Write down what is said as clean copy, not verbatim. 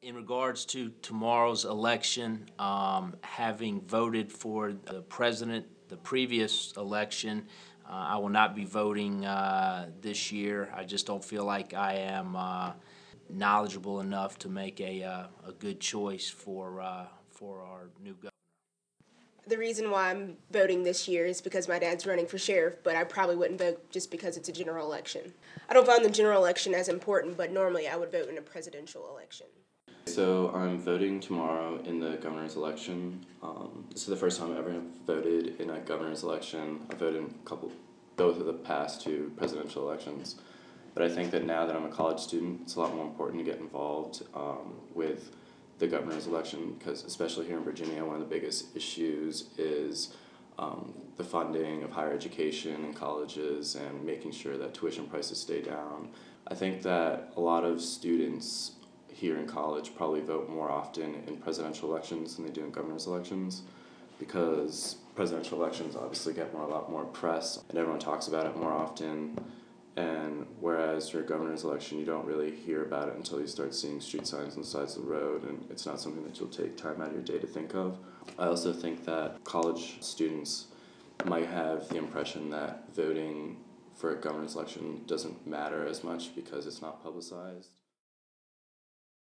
In regards to tomorrow's election, having voted for the president the previous election, I will not be voting this year. I just don't feel like I am knowledgeable enough to make a good choice for our new governor. The reason why I'm voting this year is because my dad's running for sheriff, but I probably wouldn't vote just because it's a general election. I don't find the general election as important, but normally I would vote in a presidential election. So I'm voting tomorrow in the governor's election. This is the first time I ever have voted in a governor's election. I voted in both of the past two presidential elections. But I think that now that I'm a college student, it's a lot more important to get involved with the governor's election, because especially here in Virginia, one of the biggest issues is the funding of higher education and colleges and making sure that tuition prices stay down. I think that a lot of students here in college probably vote more often in presidential elections than they do in governor's elections, because presidential elections obviously get a lot more press and everyone talks about it more often. And whereas your governor's election, you don't really hear about it until you start seeing street signs on the sides of the road, and it's not something that you'll take time out of your day to think of. I also think that college students might have the impression that voting for a governor's election doesn't matter as much because it's not publicized.